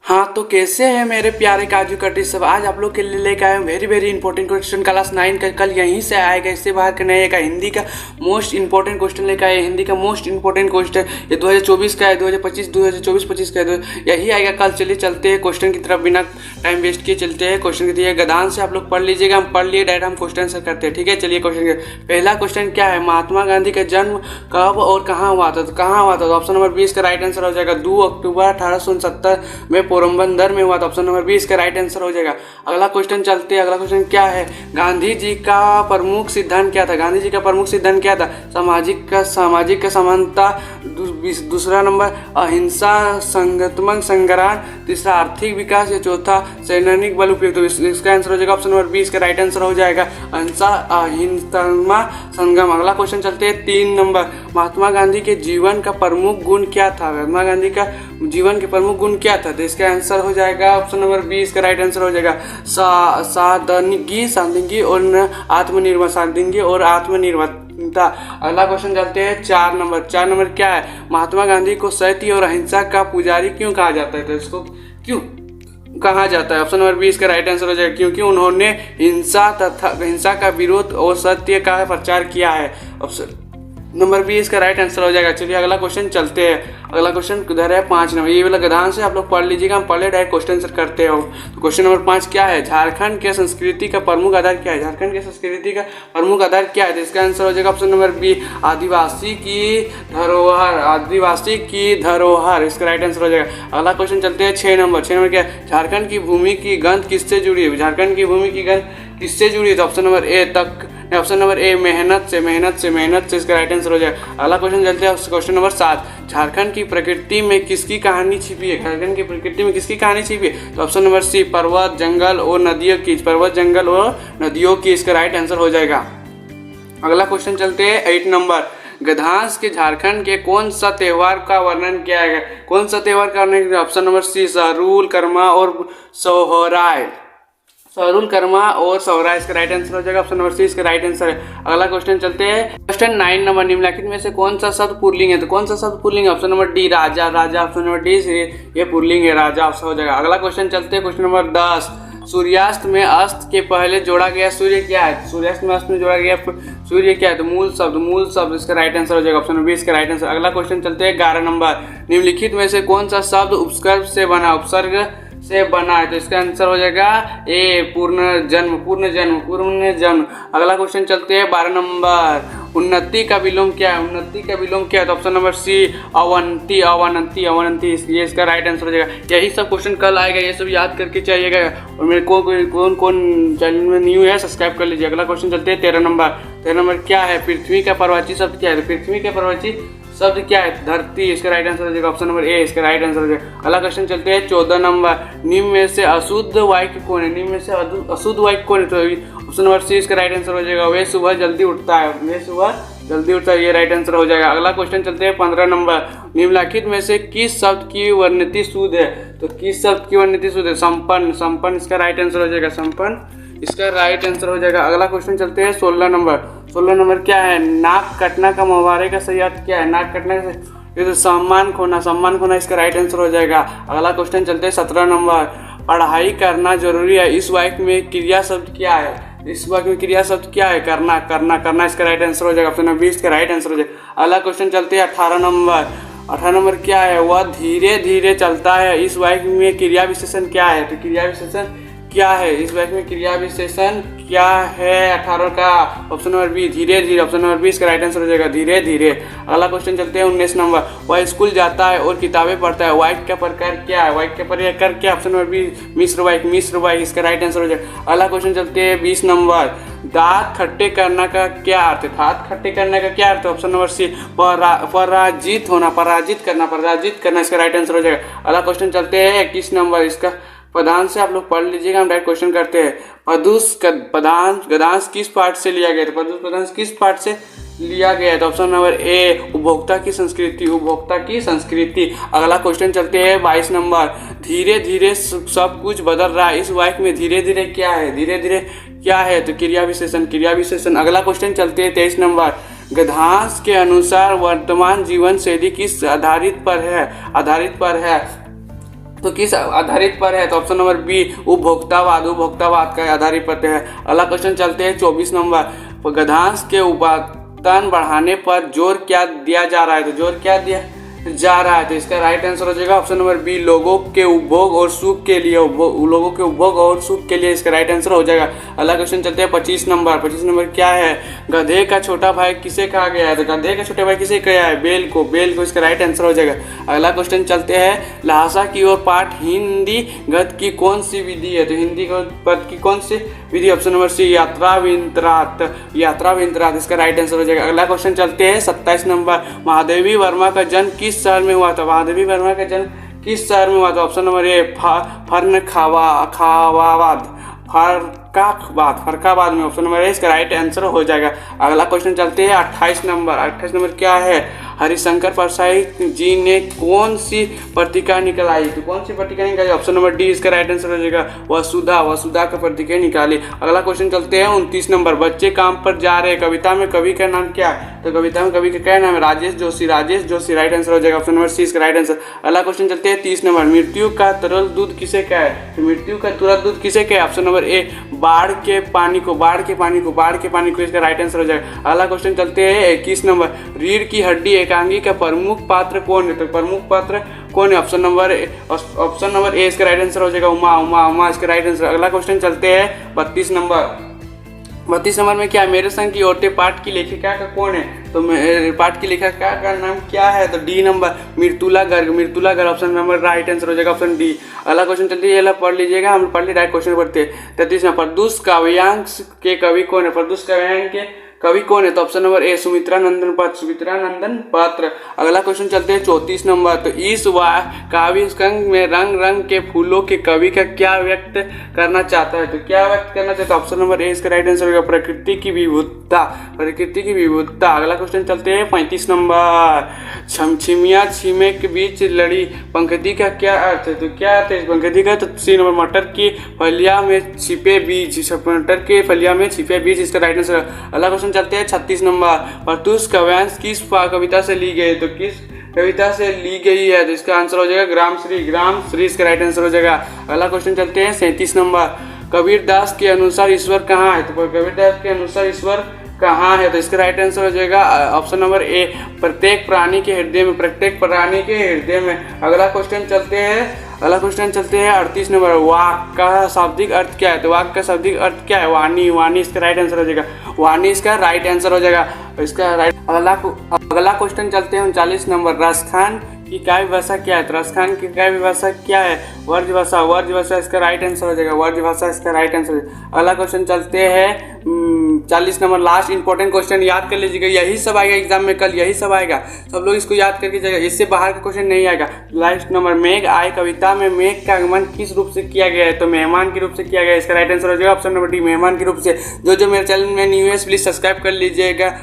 हाँ तो कैसे हैं मेरे प्यारे काजू कटी सब। आज आप लोग के लिए लेकर आए very very important question class 9 का। कल यहीं से आएगा, इससे बाहर का नहीं आएगा। हिंदी का मोस्ट इंपॉर्टेंट क्वेश्चन लेकर आए। हिंदी का मोस्ट इंपॉर्टेंट क्वेश्चन ये 2024 का है, 2025 2024-25 का है, यही आएगा कल। चलिए चलते हैं क्वेश्चन की तरफ, बिना टाइम वेस्ट किए चलते हैं क्वेश्चन की तरफ। गदान से आप लोग पढ़ लीजिएगा, हम पढ़ लिए डायरेक्ट हम क्वेश्चन आंसर करते हैं, ठीक है। चलिए क्वेश्चन पहला क्वेश्चन क्या है, महात्मा गांधी का जन्म कब और कहाँ हुआ था। तो कहाँ हुआ था, तो ऑप्शन नंबर 20 का राइट आंसर हो जाएगा 2 अक्टूबर 1869 में पोरबंदर में हुआ। ऑप्शन नंबर 20 का राइट आंसर हो जाएगा। अगला क्वेश्चन चलते हैं। अगला क्वेश्चन क्या है, गांधी जी का प्रमुख सिद्धांत क्या था। गांधी जी का प्रमुख सिद्धांत क्या था, सामाजिक का समानता, दूसरा नंबर अहिंसा संगठनात्मक संग्राम, तीसरा आर्थिक विकास, या चौथा सैनिक बल उपयोग। तो इसका आंसर हो जाएगा ऑप्शन नंबर 20 का राइट आंसर हो जाएगा अहिंसा अहिंसा संगम। अगला क्वेश्चन चलते हैं 3 नंबर, महात्मा गांधी के जीवन का प्रमुख गुण क्या था। महात्मा गांधी का जीवन के प्रमुख गुण क्या था, तो इसका आंसर हो जाएगा ऑप्शन नंबर 20 का राइट आंसर हो जाएगा सादगी और आत्मनिर्भरता। अगला क्वेश्चन चलते हैं 4 नंबर क्या है, महात्मा गांधी को सत्य और अहिंसा का पुजारी क्यों कहा जाता है। तो इसको क्यों कहा जाता है, ऑप्शन नंबर 20 का राइट आंसर हो जाएगा क्योंकि उन्होंने हिंसा का विरोध और सत्य का प्रचार किया है। ऑप्शन नंबर 20 का राइट आंसर हो जाएगा। चलिए अगला क्वेश्चन चलते हैं। अगला क्वेश्चन किधर है, 5 नंबर। ये वाला गधान से आप लोग पढ़ लीजिएगा, हम पढ़े डायरेक्ट क्वेश्चन आंसर करते हो। तो क्वेश्चन नंबर 5 क्या है, झारखंड के संस्कृति का प्रमुख आधार क्या है। झारखंड के संस्कृति का प्रमुख आधार क्या है, तो इसका आंसर हो जाएगा ऑप्शन नंबर बी आदिवासी की धरोहर। इसका राइट आंसर हो जाएगा। अगला क्वेश्चन चलते हैं 6 नंबर क्या है, झारखंड की भूमि की गंध किससे जुड़ी है। झारखंड की भूमि की गंध किससे जुड़ी है, तो option number A option number A मेहनत से इसका राइट आंसर हो जाएगा। अगला क्वेश्चन चलते हैं क्वेश्चन नंबर 7, झारखंड की प्रकृति में किसकी कहानी छिपी है। झारखंड की प्रकृति में किसकी कहानी छिपी है, तो ऑप्शन नंबर सी पर्वत जंगल और नदियों की इसका राइट आंसर हो जाएगा। अगला क्वेश्चन चलते हैं 8 नंबर, गधांस के झारखंड के कौन सा त्योहार का वर्णन किया गया। कौन सा त्योहार का वर्णन, ऑप्शन नंबर सी सरूल कर्मा और सोहराय। इसका राइट आंसर हो जाएगा ऑप्शन नंबर सी इसका राइट आंसर है। अगला क्वेश्चन चलते हैं क्वेश्चन 9 नंबर, निम्नलिखित में से कौन सा शब्द पुल्लिंग है। तो कौन सा शब्द पुल्लिंग है, ऑप्शन नंबर डी राजा। ऑप्शन नंबर डी ये पुल्लिंग है, राजा हो जाएगा। अगला क्वेश्चन चलते हैं क्वेश्चन नंबर 10, सूर्यास्त में अस्त के पहले जोड़ा गया सूर्य क्या है। सूर्यास्त में अस्त में जोड़ा गया सूर्य क्या है, तो मूल शब्द इसका राइट आंसर हो जाएगा ऑप्शन नंबर 20 का राइट आंसर। अगला क्वेश्चन चलते हैं 11 नंबर, निम्नलिखित में से कौन सा शब्द उपसर्ग से बना है, तो इसका आंसर हो जाएगा ए पूर्ण जन्म। अगला क्वेश्चन चलते हैं 12 नंबर, उन्नति का विलोम क्या है, तो ऑप्शन नंबर सी अवंती। ये इसका राइट आंसर हो जाएगा। यही सब क्वेश्चन कल आएगा, ये सब याद करके चाहिएगा। और मेरे कौन चैनल में न्यू है सब्सक्राइब कर लीजिए। अगला क्वेश्चन चलते हैं 13 नंबर क्या है, पृथ्वी का पर्वतीय शब्द क्या है। तो पृथ्वी का पर्वतीय शब्द क्या है, धरती। इसका राइट आंसर हो जाएगा ऑप्शन नंबर ए इसका राइट आंसर हो जाएगा। अगला क्वेश्चन चलते हैं 14 नंबर, निम्न में से अशुद्ध वाक्य कौन है। तो ऑप्शन नंबर सी इसका राइट आंसर हो जाएगा वे सुबह जल्दी उठता है। ये राइट आंसर हो जाएगा। अगला क्वेश्चन चलते हैं 15 नंबर, निम्नलिखित में से किस शब्द की वर्णति शुद्ध है। तो किस शब्द की वर्णति शुद्ध है, संपन्न इसका राइट आंसर हो जाएगा। संपन्न इसका राइट आंसर हो जाएगा। अगला क्वेश्चन चलते हैं 16 नंबर क्या है, नाक कटना का मुहावरे का सही अर्थ क्या है। नाक कटना का ये तो सम्मान खोना इसका राइट आंसर हो जाएगा। अगला क्वेश्चन चलते हैं 17 नंबर, पढ़ाई करना जरूरी है, इस वाक्य में क्रिया शब्द क्या है। करना इसका राइट आंसर हो जाएगा ऑप्शन नंबर 20 का राइट आंसर हो जाएगा। अगला क्वेश्चन चलते हैं 18 नंबर क्या है, वह धीरे धीरे चलता है, इस वाक्य में क्रिया विशेषण क्या है। तो क्रिया विशेषण क्या है, इस वाक्य में क्रिया विशेषण क्या है 18 का, ऑप्शन नंबर बी धीरे। ऑप्शन नंबर 20 का राइट आंसर हो जाएगा धीरे। अगला क्वेश्चन चलते हैं 19 नंबर, वह स्कूल जाता है और किताबें पढ़ता है, वाक्य का प्रकार क्या है। ऑप्शन नंबर बी मिश्र वाक्य इसका राइट आंसर हो जाएगा। अगला क्वेश्चन चलते हैं 20 नंबर, दांत खट्टे करने का क्या अर्थ है। ऑप्शन नंबर सी पराजित करना इसका राइट आंसर हो जाएगा। अगला क्वेश्चन चलते हैं 21 नंबर, इसका पदांश से आप लोग पढ़ लीजिएगा, हम डायरेक्ट क्वेश्चन करते हैं। गदांश किस पाठ से लिया गया था। पदांश किस पाठ से लिया गया है, तो ऑप्शन नंबर ए उपभोक्ता की संस्कृति। अगला क्वेश्चन चलते हैं 22 नंबर, धीरे धीरे सब कुछ बदल रहा है, इस वाक्य में धीरे धीरे क्या है, तो क्रिया विशेषण। अगला क्वेश्चन चलते हैं 23 नंबर, गधांश के अनुसार वर्तमान जीवन शैली किस आधारित पर है। तो किस आधारित पर है? तो ऑप्शन नंबर बी उपभोक्तावाद, उपभोक्तावाद का आधारित पर है। अगला क्वेश्चन चलते हैं 24 नंबर। गद्यांश के उत्पादन बढ़ाने पर जोर क्या दिया जा रहा है? तो जोर क्या दिया जा रहा है? तो इसका राइट आंसर हो जाएगा ऑप्शन नंबर बी लोगों के उपभोग और सुख के लिए, लोगों के उपभोग और सुख के लिए इसका राइट आंसर हो जाएगा। अगला क्वेश्चन चलते हैं 25 नंबर। 25 नंबर क्या है? गधे का छोटा भाई किसे कहा गया है? तो गधे का छोटा भाई किसे कहा है? बैल को, बैल को इसका राइट आंसर हो जाएगा। अगला क्वेश्चन चलते हैं लहासा की ओर पाठ हिंदी गद्य की कौन सी विधि है? तो हिंदी पद की कौन सी विधि? ऑप्शन नंबर सी यात्रा विंतरात, यात्रा विंतरात इसका राइट आंसर हो जाएगा। अगला क्वेश्चन चलते हैं 27 नंबर। महादेवी वर्मा का जन्म किस शहर में हुआ था? महादेवी वर्मा का जन्म किस शहर में हुआ था? ऑप्शन नंबर ए फर्रुखाबाद में, ऑप्शन नंबर ए इसका राइट आंसर हो जाएगा। अगला क्वेश्चन चलते हैं 28 नंबर। 28 नंबर क्या है? हरिशंकर प्रसाद जी ने कौन सी पत्रिका निकाली? तो कौन सी पत्रिका निकाली? ऑप्शन नंबर डी इसका राइट आंसर हो जाएगा वसुधा, वसुधा का पत्रिका निकाली। अगला क्वेश्चन चलते हैं 29 नंबर। बच्चे काम पर जा रहे कविता में कवि का नाम क्या है? तो कविता में कवि का क्या नाम है? राजेश जोशी, राजेश जोशी राइट आंसर हो जाएगा। ऑप्शन नंबर सी इसका राइट आंसर। अगला क्वेश्चन चलते हैं 30 नंबर। मृत्यु का तरल दूध किसे क्या है? तो मृत्यु का तरल दूध किसे क्या है? ऑप्शन नंबर ए बाढ़ के पानी को, बाढ़ के पानी को, बाढ़ के पानी को इसका राइट आंसर हो जाएगा। अगला क्वेश्चन चलते हैं 21 नंबर। रीढ़ की हड्डी एकांगी का प्रमुख पात्र कौन है? तो प्रमुख पात्र कौन है? ऑप्शन नंबर ए इसका राइट आंसर हो जाएगा उमा, उमा, उमा इसका राइट आंसर। अगला क्वेश्चन चलते हैं 32 नंबर। 32 नंबर में क्या है? मेरे संग की औरतें पाठ की लेखिका का कौन है? तो पाठ की लेखिका का नाम क्या है? तो D number Mridula Garg, Mridula Garg option number right answer हो जाएगा ऑप्शन डी। अगला क्वेश्चन चलते है, पढ़ लीजिएगा, हम पढ़ ली राइट क्वेश्चन पढ़ते हैं। 33 नंबर। प्रदूष काव्यांश के कवि कौन है? प्रदूष काव्यांश के कवि कौन है? तो ऑप्शन नंबर ए सुमित्रा नंदन पात्र, सुमित्रा नंदन पात्र। अगला क्वेश्चन चलते हैं 34 नंबर। तो इस काव्य संघ में रंग रंग के फूलों के कवि का क्या व्यक्त करना चाहता है? तो क्या व्यक्त करना चाहता है? ऑप्शन नंबर ए इसका राइट आंसर होगा प्रकृति की विविधता, प्रकृति की विविधता। अगला क्वेश्चन चलते हैं 35 नंबर। छिमिया छिमे के बीच लड़ी पंक्ति का क्या अर्थ है? तो क्या अर्थ है इस पंक्ति का? तो सी नंबर मटर की फलिया में छिपे बीज, मटर के फलिया में छिपे बीज इसका राइट आंसर। अगला क्वेश्चन चलते हैं 36 नंबर। प्रत्युष काव्यांश किस कविता से ली गई? तो किस कविता से ली गई है? तो इसका आंसर हो जाएगा ग्राम श्री, ग्राम श्री इसका राइट आंसर हो जाएगा। अगला क्वेश्चन चलते हैं 37 नंबर। कबीर दास के अनुसार ईश्वर कहाँ है? तो कबीर दास के अनुसार ईश्वर कहाँ है? तो इसका राइट आंसर हो जाएगा ऑप्शन नंबर ए प्रत्येक प्राणी के हृदय में, प्रत्येक प्राणी के हृदय में। अगला क्वेश्चन चलते हैं 38 नंबर। वाक का शाब्दिक अर्थ क्या है? तो वाक का शाब्दिक अर्थ क्या है? वाणी, वाणी इसका राइट आंसर हो जाएगा, वाणी इसका राइट आंसर हो जाएगा इसका राइट। अगला क्वेश्चन चलते हैं 39 नंबर। राजस्थान की काव्य भाषा क्या है? तो राजस्थान की काव्य भाषा क्या है? वर्ज भाषा, वर्ज भाषा इसका राइट आंसर हो जाएगा, वर्ज भाषा इसका राइट आंसर। अगला क्वेश्चन चलते हैं 40 नंबर। लास्ट इंपॉर्टेंट क्वेश्चन याद कर लीजिएगा, यही सब आएगा एग्जाम में, कल यही सब आएगा, सब लोग इसको याद करके जाएगा, इससे बाहर का क्वेश्चन नहीं आएगा। Last number. मेघ आए कविता में मेघ का आगमन किस रूप से किया गया है? तो मेहमान के रूप से किया गया है, इसका राइट आंसर हो जाएगा ऑप्शन नंबर डी मेहमान के रूप से। जो मेरे चैनल में न्यू है प्लीज सब्सक्राइब कर लीजिएगा।